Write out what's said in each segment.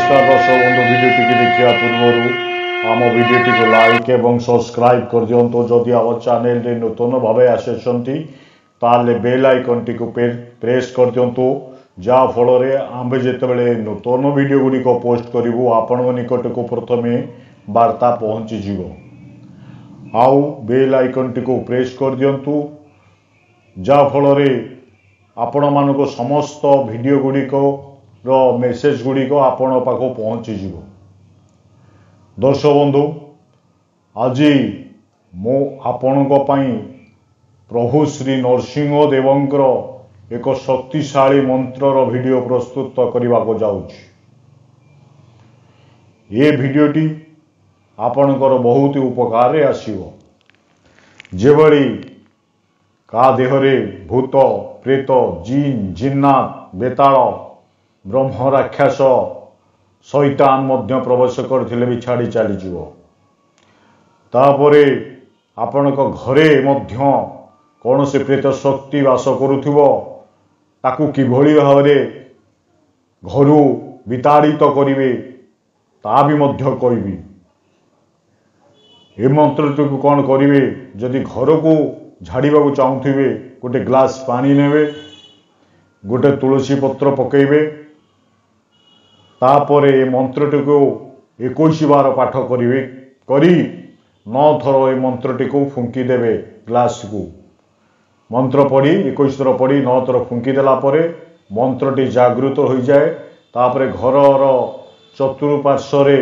नमस्कार दर्शक बंधु भिडियोटी देखा पूर्व आम भिडियोटी को लाइक एवं सब्सक्राइब कर दिंतु जदि आम चैनल रे नूतन भाव आसुँच बेल आइकन टी प्रेस कर दिंतु जहाँ फल आम जिते नूतन भिडियो गुड़िक पोस्ट करूँ आपण निकट को प्रथम वार्ता पहुँचीज आउ बेल आइकन टी प्रेस कर दिंतु जहाँ फल आपण मानक समस्त भिडियो गुड़िक मेसेज गुड़िक आपण पाख पहुँचीज दर्शक बंधु आज मो आपण प्रभु श्री नरसिंह देवंकर एक शक्तिशाली मंत्रर वीडियो प्रस्तुत करने को जाऊँगी। ये वीडियोटी आपणकर बहुत उपकार आसीबो। जेभली का देहरे भूत प्रेत जिन जिन्नात बेताल ब्रह्म राक्षस शैतान मध्य प्रवेश करथिले भी छाड़ी चली जीवो। तापरे आपणक घरे मध्य कौन से प्रेत शक्ति वास करुथिबो ताकू किभली भावरे घरु विताड़ित करिवे ता भी मध्य कहबी। ए मंत्रटी को कौन करिवे जदि घर को झाड़ीबा को चाहूथिबे गोटे ग्लास पानी नेबे गोटे तुलसी पत्र पकेबे तापरे ए मंत्रटी को 21 बार पाठ करिवे करी 9 थर ए मंत्रटी को फुंकी देवे ग्लास को मंत्र पढ़ी 21 थर पढ़ी 9 थर फुंकी देला परे मंत्रटी जागृत हो जाए। तापरे घरर चतुर्पार्श्वरे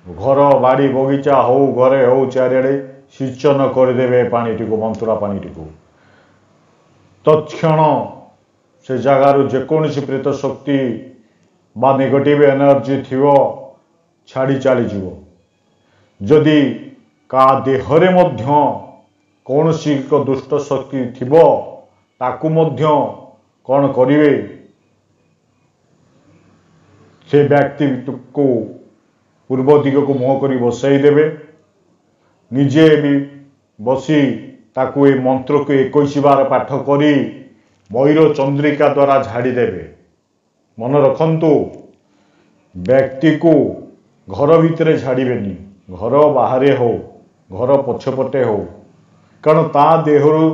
घर बाड़ी बगीचा हो घरे हो चारिड़े सिंचन करदे पानीटी को मंत्रा पानीटी को तत्क्षण से जगार जेकोसी प्रेत शक्ति बा नेगेटिव एनर्जी थिवो छाड़ी चली जीवो। जदि का देहरे मध्य कौन सी दुष्ट शक्ति थिवो ताकू मध्य कौन करिवे से व्यक्ति को पूर्व दिग को मुह कर बसई देवे निजे भी बसी ताकू ए मंत्र को 21 बार पाठ करी मयूर चंद्रिका द्वारा झाड़ी देवे। मन रखंतु व्यक्ति को घर भितर झाड़िबेनी घर बाहरे हो घर पछपटे हो कारण ता देहरु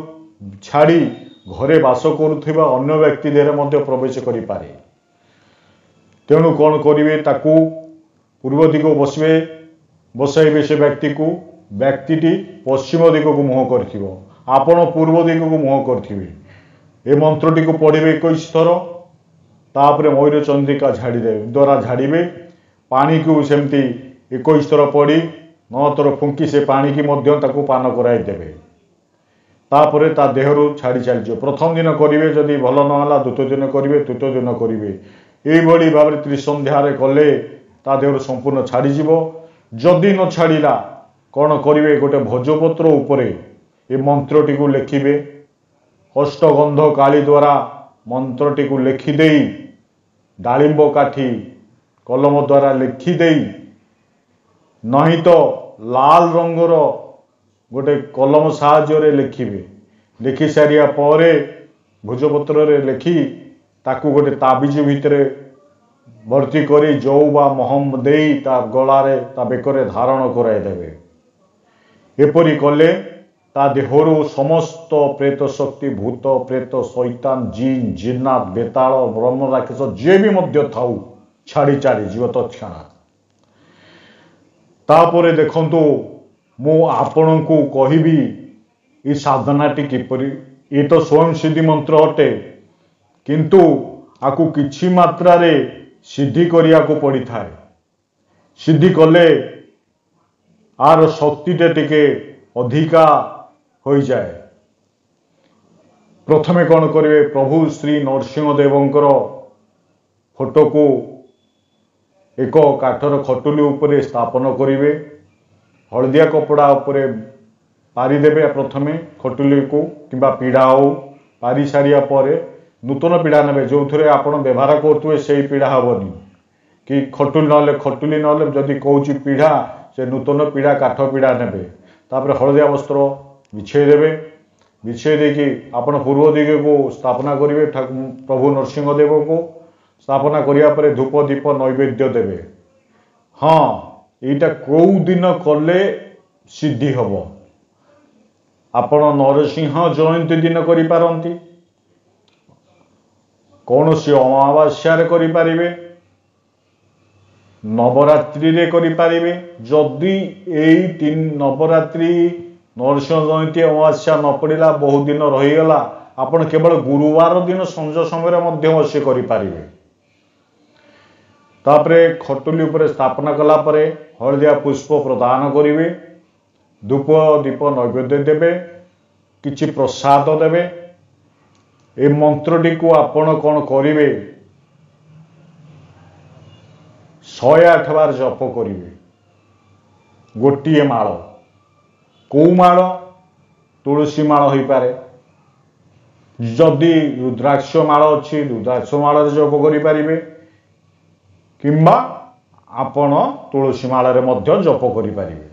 छाड़ी घरे बास करुथिबा अन्य व्यक्ति देह मध्य प्रवेश करि पारे। तेणु कौन करिवे ताकू पूर्व दिग बसवे बसाइबे से व्यक्ति को व्यक्तिटी पश्चिम दिग को मुह करथिबो आपण पूर्व दिग को मुह करथिबे। ए मंत्रटी को पढ़िबे 21 थर तापरे मयूर चंद्रिका झाड़ी दे द्वारा झाड़िबे पानी को सेमती 21 थर पड़ी 9 थर फुंकी से पानी की मध्य ताकू पान कराई देबे। तापरे ता देहरु छाड़ी चलजो प्रथम दिन करिवे जदि भल न होला द्वितीय दिन करिवे तृतीय दिन करिवे एई भली भाबरे त्रिसंध्यारे कले ता देहरु संपूर्ण छाड़ी जीवो। जदि न छाड़िला कौन करिवे गोटे भोजपत्र उपरे ए मंत्रटी को लिखिबे अष्टगंध काली द्वारा मंत्रटी को लिखिदेई डालिंब काठी कलम द्वारा लिखिदेई नहीं तो लाल रंगर गोटे कलम साहाय्य लिखिबे लिखि सारिया परे भोजपत्र रे लिखि ताकू गोटे ताबिज भितर भर्ती करी जौ बा महम देई ता गलारे ता बेकरे धारण कराई देबे। एपरी कले ता देहरु समस्त प्रेत शक्ति भूत प्रेत शैतान जिन जिन्नात बेताल ब्रह्म राक्षस जे भी मध्य थाउ छाड़ी चली जीव तत्क्षण। तापरे देखंतु मु आपण को कहिबी ई साधनाटी किपरि ये तो स्वयं सिद्धि मंत्र अटे किंतु आकु किछि मात्रा रे सिद्धि करिया को पड़ी थाए। सिद्धि कले आर शक्ति टिके अधिका हो जाए। प्रथमे कौन करिवे प्रभु श्री नरसिंह देवंकर फोटो को एक काठर खटुली उपरे स्थापन करिवे हलदिया कपड़ा उपरे पारी देबे प्रथमे खटुली को किंबा पीढ़ा हो पारी सारिया परे नूतन पीढ़ा नेबे जो थरे आपण व्यवहार करथुवे सेही पीढ़ा हबनी कि खटुली नले जदि कहूची पीढ़ा से नूतन पीढ़ा काठ पीढ़ा नेबे तापरे हलदिया वस्त्र बिछे देबे विषय देखिए आपण पूर्व दिग को स्थापना करेंगे प्रभु नरसिंह देव को स्थापना करिया परे धूप दीप नैवेद्य देवे। हाँ एटा कौ दिन कले सिद्धि हम आपण नरसिंह जयंती दिन करि पारंती कौन सी अमावास्या करि पारिबे नवरात्रि रे करि पारिबे जदि एई तीन नवरात्रि नरसिंह जयंती अमावास्या न पड़िला बहुत दिन रहीगला आपण केवल गुरुवार दिन संज समय मध्य बसी करि पारिबे तापरे खटुली उपरे स्थापना कला परे हलदिया पुष्प प्रदान करिवे धूप दीप नैवेद्य देवे किछि प्रसाद देवे ए मंत्रटी को आपण कौन करिवे 108 बार जप करिवे गोटिए माळ को माळ तुलसी माळ होई पारे जदि रुद्राक्ष माळ अछि रुद्राक्ष माळ रे जप करि पारिबे किंबा आपण तुलसी माळ रे मध्य जप करि पारिबे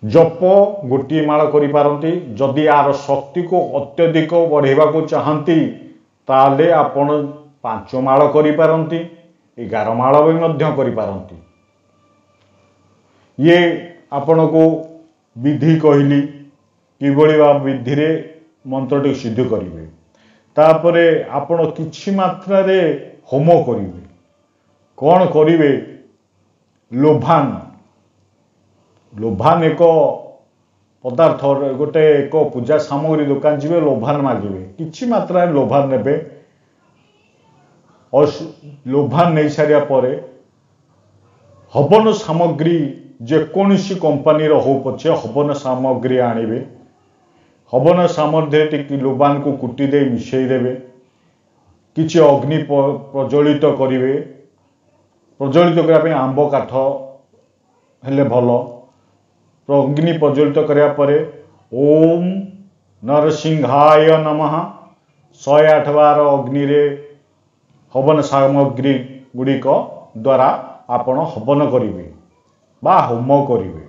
जप गोटे माळ करि पारंती जदि आर शक्ति को अत्यधिक बढ़ेबा को चाहंती ताले आपण 5 माळ करि पारंती 11 माळ भी मध्य करि पारंती ये आपण को विधि कहली किबळी बा विधि रे मंत्रटी सिद्ध करिवे तापरे आपण किछि मात्रा रे होम करिवे कौन करिवे लोभान एक पदार्थ गोटे एक पूजा सामग्री दुकान जीवे लोभान मागिवे किछि मात्रा लोभान नेबे और लोभान नहीं सारिया परे हवन सामग्री जेकोसी कंपानी हो पछे हवन सामग्री आनिबे हवन सामग्री लोभान को कुटी दे मिसई देबे किछि अग्नि प्रज्वलित करिवे प्रज्वलित करने आंब काठ हेले भल अग्नि प्रज्वलित करिया परे ओम नरसिंहाय नमः 108 बार अग्नि रे हवन सामग्री गुड़िक द्वारा आपण हवन करिवे बा होम करिवे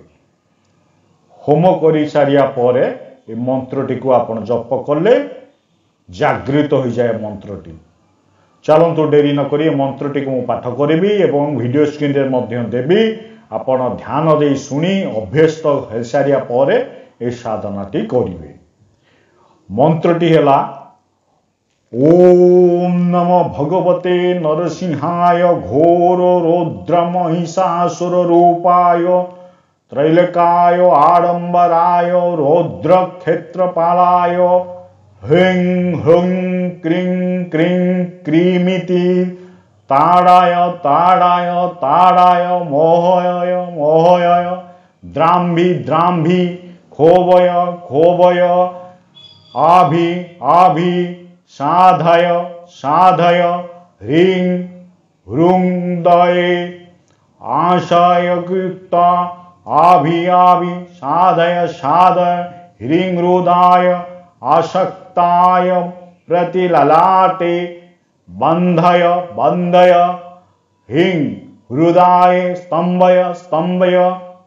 होम करि सारिया परे ए मंत्रटी को आपण जप कले जागृत हो जाए मंत्रटी चलतु डेरी न करी मंत्रटी को पाठ करी एवं वीडियो स्क्रीन रे मध्य देवी आपण ध्यान दे शुणी अभ्यस्त हो सारिया परे ए साधनाटी करिवे मंत्रटी हैला ओम नमो भगवते नरसिंहाय घोर रौद्र महिषासुर रूपाय त्रैलोक्याय आडंबराय रौद्र क्षेत्रपालाय ह्रीं ह्रीं क्रीं क्रीं क्रीमिति ताड़ाय ताड़ाय ताड़ाय मोहय मोहय द्राम्भि द्राम्भि खोवय खोवय आभि आभि साधय साधय ह्रीं ह्रूं दये आशययुक्त आभि आभि साधय साधय ह्रीं रुदाय आसक्ताय प्रतिललाटे बंधय बंधय हिं हृदय स्तंभय स्तंभय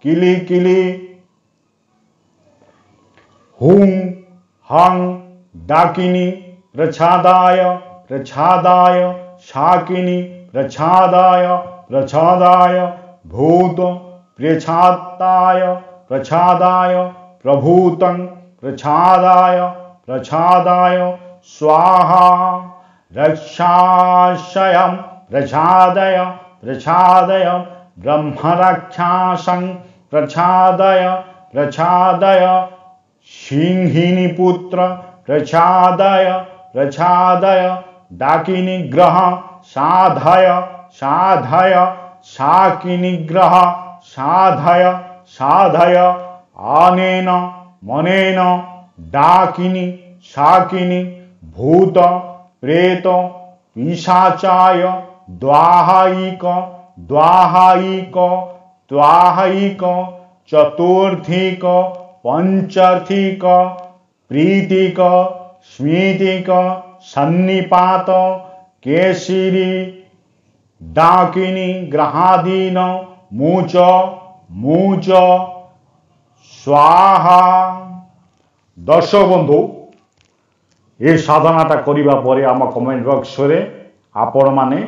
किली किली हुं हं डाकिनी प्रछादाय प्रछादाय शाकिनी प्रछादाय प्रछादाय भूत प्रछादाय प्रछादाय प्रभूतं प्रछादाय प्रछादाय स्वाहा रक्षाशयं प्रछादय प्रछादय ब्रह्मरक्षासं प्रछादय प्रछादय सिंहिनी पुत्र प्रछादय प्रछादय डाकिनी ग्रह साधय साधय शाकिनी ग्रह साधय साधय आनेन मनेन डाकिनी शाकिनी भूत प्रेत पिशाचाय द्वाहायिक द्वाहायिक द्वाहायिक चतुर्थिक पंचर्थिक प्रीतिक स्मृतिक सन्निपात केशिरी डाकिनी ग्रहादीन मूच मूच स्वाहा। दर्शक बंधु ये साधनाटा करिबा परे आम कमेंट बॉक्स रे आपण माने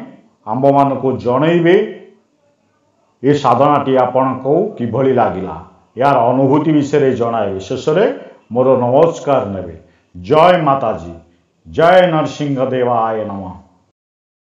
आंब मान को जनइबे ए साधनाटी आपको किभली लागिला यार अनुभूति विषय जणाइबे। शेष में मोर नमस्कार नेबे। जय माताजी, जय नरसिंह देवाय नमः।